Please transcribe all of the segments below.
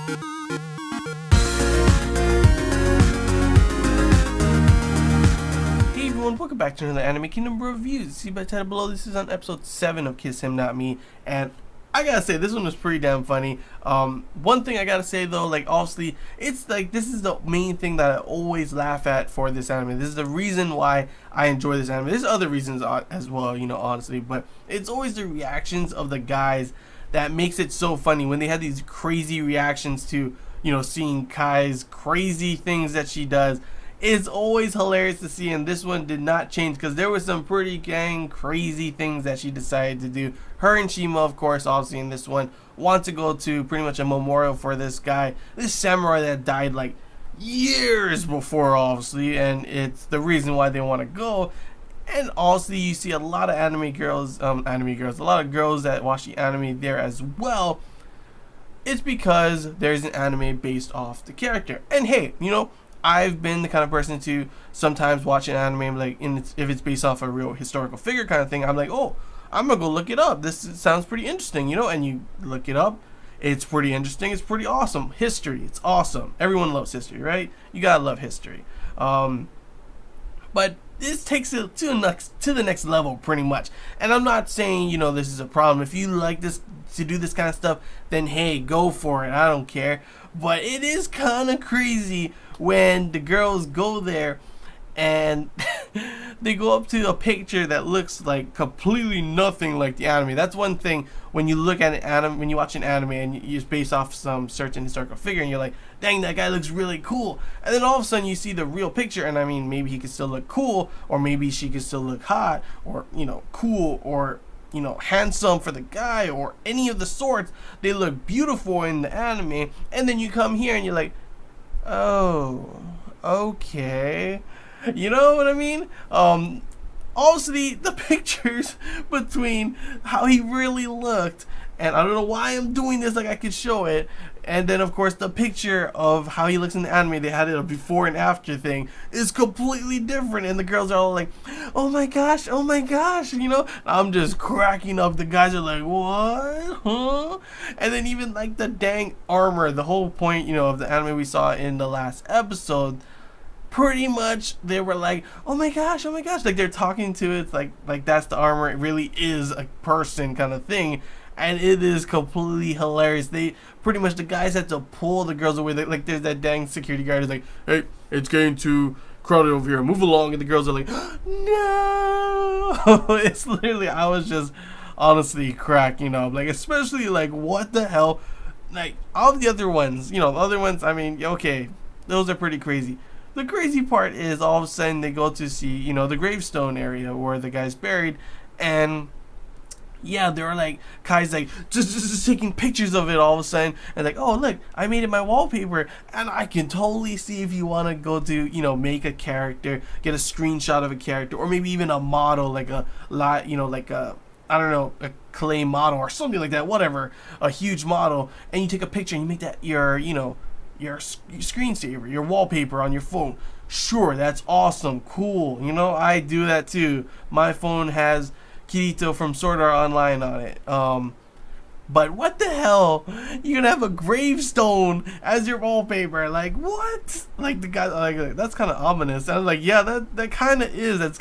Hey everyone, welcome back to another Anime Kingdom reviews. See by the title below, this is on episode 7 of Kiss Him Not Me, and I gotta say, this one was pretty damn funny. One thing I gotta say though, like obviously, it's like this is the main thing that I always laugh at for this anime. This is the reason why I enjoy this anime. There's other reasons as well, you know, honestly, but it's always the reactions of the guys that makes it so funny when they have these crazy reactions to, you know, seeing Kai's crazy things that she does. It's always hilarious to see, and this one did not change because there was some pretty dang crazy things that she decided to do. Her and Shima, of course, obviously in this one, want to go to pretty much a memorial for this guy, this samurai that died like years before, obviously, and it's the reason why they want to go. And also you see a lot of a lot of girls that watch the anime there as well. It's because there's an anime based off the character. And hey, you know, I've been the kind of person to sometimes watch an anime like if it's based off a real historical figure kind of thing. I'm like, oh, I'm gonna go look it up. This sounds pretty interesting, you know. And you look it up. It's pretty interesting. It's pretty awesome. History. It's awesome. Everyone loves history, right? You gotta love history. But this takes it to the next level, pretty much. And I'm not saying, you know, this is a problem. If you like this to do this kind of stuff, then hey, go for it. I don't care. But it is kind of crazy when the girls go there and they go up to a picture that looks like completely nothing like the anime. That's one thing when you look at an anime, when you watch an anime and you just base off some certain historical figure and you're like, dang, that guy looks really cool. And then all of a sudden you see the real picture, and I mean, maybe he could still look cool, or maybe she could still look hot, or, you know, cool, or, you know, handsome for the guy, or any of the sorts. They look beautiful in the anime, and then you come here and you're like, oh, okay. You know what I mean? Obviously, the pictures between how he really looked, and I don't know why I'm doing this, like I could show it, and then of course the picture of how he looks in the anime, they had it a before and after thing, is completely different, and the girls are all like, oh my gosh, you know? I'm just cracking up. The guys are like, what? Huh? And then even like the dang armor, the whole point, you know, of the anime we saw in the last episode, pretty much they were like, oh my gosh, like they're talking to it like that's the armor. It really is a person kind of thing, and it is completely hilarious. They pretty much, the guys had to pull the girls away. Like there's that dang security guard who's like, hey, it's getting too crowded over here, move along. And the girls are like, no. It's literally, I was just honestly cracking up, like, especially like, what the hell, like all the other ones, you know, the other ones, I mean, okay, those are pretty crazy. The crazy part is all of a sudden they go to see, you know, the gravestone area where the guy's buried, and yeah, they were like, Kai's like just taking pictures of it all of a sudden, and like, oh look, I made it my wallpaper, and I can totally see if you want to go to, you know, make a character, get a screenshot of a character, or maybe even a model, like a lot, you know, like a, I don't know, a clay model or something like that, whatever, a huge model, and you take a picture and you make that your, you know, your screensaver, your wallpaper on your phone. Sure, that's awesome, cool. You know, I do that too. My phone has Kirito from Sword Art Online on it. But what the hell? You're gonna have a gravestone as your wallpaper? Like what? Like the guy, like that's kind of ominous. I was like, yeah, that kind of is. That's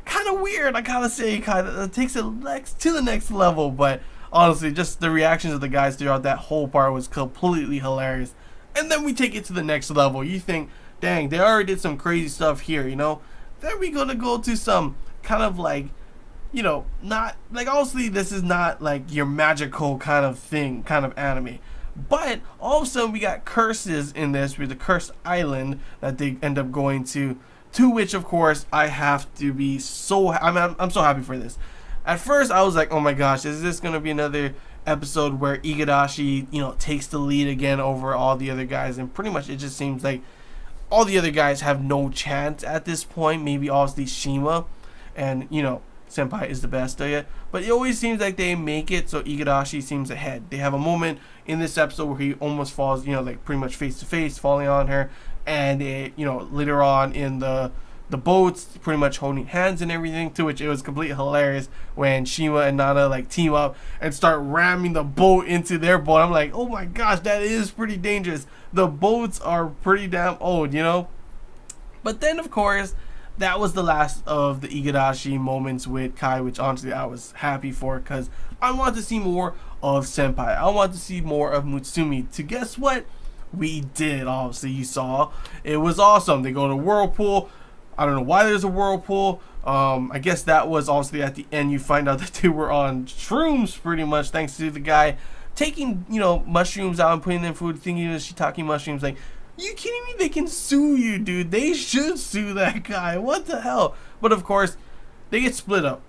kind of weird. I gotta say, kind of takes it to the next level. But honestly, just the reactions of the guys throughout that whole part was completely hilarious. And then we take it to the next level. You think, dang, they already did some crazy stuff here, you know? Then we gonna go to some kind of like, you know, not, like obviously this is not like your magical kind of thing, kind of anime. But all of a sudden we got curses in this with the cursed island that they end up going to which of course I have to be so, I'm so happy for this. At first I was like, oh my gosh, is this gonna be another episode where Igarashi, you know, takes the lead again over all the other guys, and pretty much it just seems like all the other guys have no chance at this point. Maybe obviously Shima, and you know, Senpai is the best of it, but it always seems like they make it so Igarashi seems ahead. They have a moment in this episode where he almost falls, you know, like pretty much face to face, falling on her, and it, you know, later on in the the boats, pretty much holding hands and everything, to which it was completely hilarious when Shima and Nana like team up and start ramming the boat into their boat. I'm like, oh my gosh, that is pretty dangerous. The boats are pretty damn old, you know? But then, of course, that was the last of the Igarashi moments with Kai, which honestly I was happy for, because I wanted to see more of Senpai. I wanted to see more of Mutsumi. To guess what? We did, obviously. You saw. It was awesome. They go to Whirlpool. I don't know why there's a whirlpool. I guess that was obviously at the end. You find out that they were on shrooms pretty much, thanks to the guy taking, you know, mushrooms out and putting them in food, thinking it was shiitake mushrooms. Like, you kidding me? They can sue you, dude. They should sue that guy. What the hell? But of course, they get split up.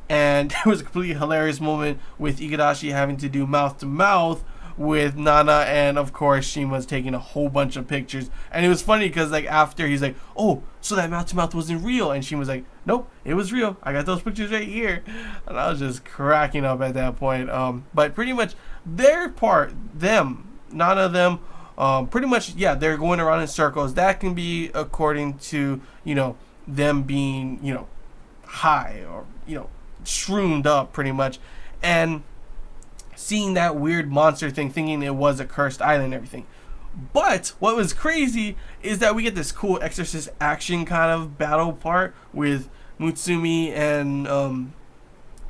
And it was a completely hilarious moment with Igarashi having to do mouth to mouth with Nana, and of course Shima's taking a whole bunch of pictures. And it was funny because like after he's like, oh, so that mouth to mouth wasn't real, and Shima's like, nope, it was real. I got those pictures right here. And I was just cracking up at that point. But pretty much their part, Nana, pretty much, yeah, they're going around in circles. That can be according to, you know, them being, you know, high or, you know, shroomed up pretty much, and seeing that weird monster thing, thinking it was a cursed island and everything. But what was crazy is that we get this cool exorcist action kind of battle part with Mutsumi and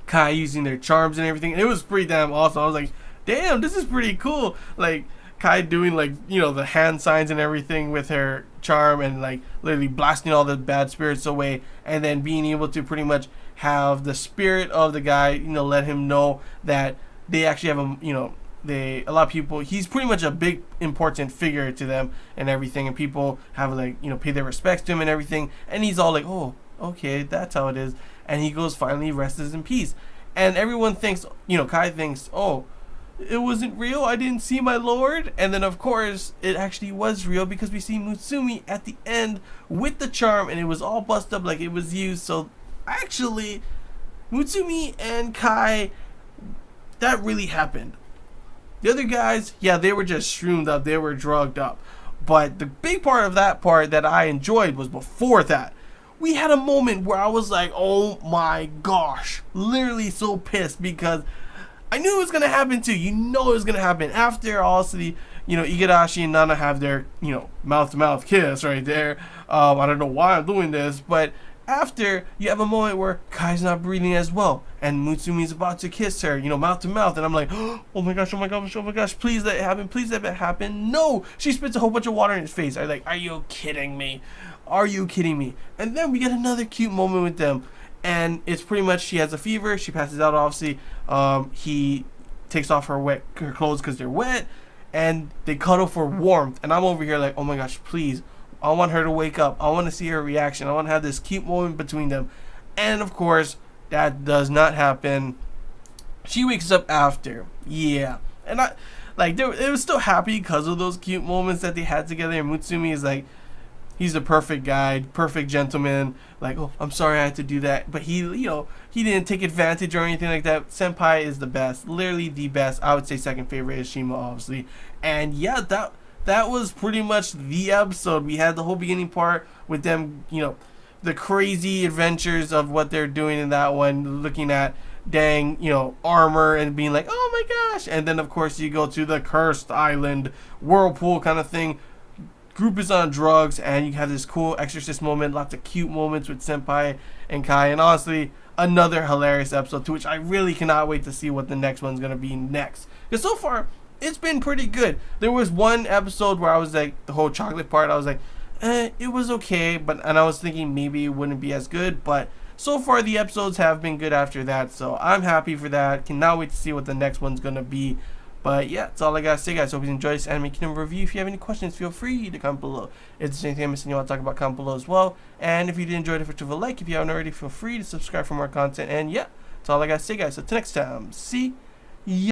Kai using their charms and everything. And it was pretty damn awesome. I was like, damn, this is pretty cool. Like Kai doing like, you know, the hand signs and everything with her charm and like literally blasting all the bad spirits away, and then being able to pretty much have the spirit of the guy, you know, let him know that they actually have a, you know, a lot of people, he's pretty much a big important figure to them and everything, and people have like, you know, pay their respects to him and everything, and he's all like, oh, okay, that's how it is. And he goes, finally rests in peace. And everyone thinks, you know, Kai thinks, oh, it wasn't real, I didn't see my lord. And then of course it actually was real, because we see Mutsumi at the end with the charm, and it was all busted up like it was used. So actually Mutsumi and Kai, that really happened. The other guys, yeah, they were just shroomed up, they were drugged up. But the big part of that part that I enjoyed was before that. We had a moment where I was like, oh my gosh, literally so pissed, because I knew it was going to happen too. You know it was going to happen. After also the, you know, Igarashi and Nana have their, you know, mouth-to-mouth kiss right there. I don't know why I'm doing this, but after, you have a moment where Kai's not breathing as well, and Mutsumi's about to kiss her, you know, mouth to mouth, and I'm like, oh my gosh, oh my gosh, oh my gosh, please let it happen, please let it happen. No, she spits a whole bunch of water in his face. I'm like, are you kidding me? Are you kidding me? And then we get another cute moment with them, and it's pretty much, she has a fever, she passes out, obviously. He takes off her clothes because they're wet, and they cuddle for warmth, and I'm over here like, oh my gosh, please, I want her to wake up. I want to see her reaction. I want to have this cute moment between them. And of course, that does not happen. She wakes up after. Yeah. And I, like, it was still happy because of those cute moments that they had together. And Mutsumi is like, he's the perfect guy, perfect gentleman. Like, oh, I'm sorry I had to do that. But he, you know, he didn't take advantage or anything like that. Senpai is the best. Literally the best. I would say second favorite is Shima, obviously. And yeah, that was pretty much the episode. We had the whole beginning part with them, you know, the crazy adventures of what they're doing in that one, looking at dang, you know, armor and being like, oh my gosh. And then of course you go to the cursed island whirlpool kind of thing. Group is on drugs, and you have this cool exorcist moment, lots of cute moments with Senpai and Kai, and honestly another hilarious episode, to which I really cannot wait to see what the next one's gonna be next, because so far it's been pretty good. There was one episode where I was like, the whole chocolate part, I was like, it was okay, and I was thinking maybe it wouldn't be as good, but so far the episodes have been good after that, so I'm happy for that. Cannot wait to see what the next one's gonna be. But yeah, that's all I gotta say, guys. Hope you enjoyed this Anime Kingdom review. If you have any questions, feel free to comment below. If there's anything I'm missing you want to talk about, comment below as well. And if you did enjoy it, leave a like. If you haven't already, feel free to subscribe for more content. And yeah, that's all I gotta say, guys. So till next time, see ya.